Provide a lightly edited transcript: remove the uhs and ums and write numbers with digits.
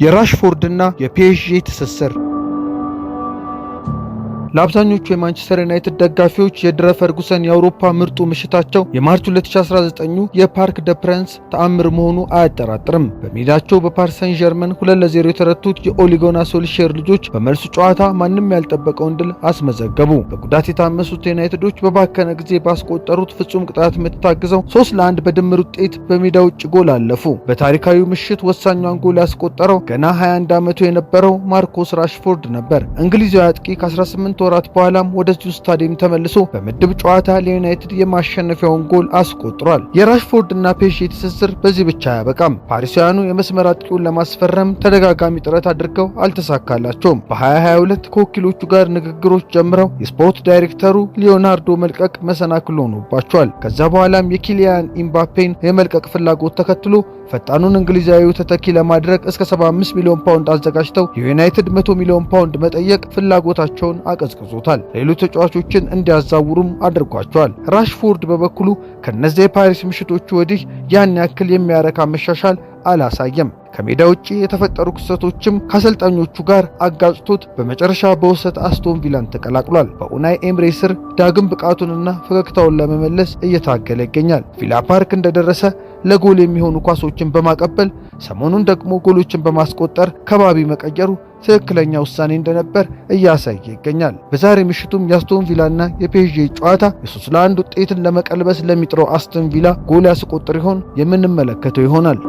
የራሽፎርድና የፒኤስጂ ትስስር ለአብዛኞቹ የማንቸስተር ዩናይትድ ደጋፊዎች የድረ ፈርጉሰን የአውሮፓ ምርጡ ምሽታቸው የማርች 2019 የፓርክ ደ ፕራንስ ተአምር መሆኑ አያጠራጥርም። በሜዳቸው በፓሪስ ሰን ዠርመን 2-0 የተረቱት የኦሊጎና ሶልሼር ልጆች በመልሱ ጨዋታ ማንም ያልጠበቀውን ድል አስመዘገቡ። በጉዳት የታመሱት ዩናይትዶች በባከነ ጊዜ ባስቆጠሩት ፍጹም ቅጣት ምት ታግዘው 3-1 በድምር ውጤት በሜዳ ውጭ ጎል አለፉ። በታሪካዊው ምሽት ወሳኛውን ጎል ያስቆጠረው ገና 21 ዓመቱ የነበረው ማርኮስ ራሽፎርድ ነበር። እንግሊዛዊ አጥቂ ከ18 ወራት በኋላም ወደዚሁ ስታዲየም ተመልሶ በምድብ ጨዋታ ለዩናይትድ የማሸነፊያውን ጎል አስቆጥሯል። የራሽፎርድ እና ፒኤስጂ ትስስር በዚህ ብቻ አያበቃም። ፓሪሳውያኑ የመስመር አጥቂውን ለማስፈረም ተደጋጋሚ ጥረት አድርገው አልተሳካላቸውም። በ2022 ከወኪሎቹ ጋር ንግግሮች ጀምረው የስፖርት ዳይሬክተሩ ሊዮናርዶ መልቀቅ መሰናክል ሆኖባቸዋል። ከዛ በኋላም የኪሊያን ኢምባፔን የመልቀቅ ፍላጎት ተከትሎ ፈጣኑን እንግሊዛዊው ተተኪ ለማድረግ እስከ 75 ሚሊዮን ፓውንድ አዘጋጅተው የዩናይትድ 100 ሚሊዮን ፓውንድ መጠየቅ ፍላጎታቸውን አቀዝቅዞታል። ሌሎች ተጫዋቾችን እንዲያዛውሩም አድርጓቸዋል። ራሽፎርድ በበኩሉ ከነዚህ የፓሪስ ምሽቶቹ ወዲህ ያን ያክል የሚያረካ መሻሻል አላሳየም። ከሜዳ ውጪ የተፈጠሩ ክስተቶችም ከአሰልጣኞቹ ጋር አጋጭቶት በመጨረሻ በውሰት አስቶን ቪላን ተቀላቅሏል። በኡናይ ኤምሬ ስር ዳግም ብቃቱንና ፈገግታውን ለመመለስ እየታገለ ይገኛል። ቪላ ፓርክ እንደደረሰ ለጎል የሚሆኑ ኳሶችን በማቀበል ሰሞኑን ደግሞ ጎሎችን በማስቆጠር ከባቢ መቀየሩ ትክክለኛ ውሳኔ እንደነበር እያሳየ ይገኛል። በዛሬ ምሽቱም የአስቶን ቪላና የፒኤስጂ ጨዋታ የ3-1 ውጤትን ለመቀልበስ ለሚጥረው አስቶን ቪላ ጎል ያስቆጥር ይሆን? የምንመለከተው ይሆናል።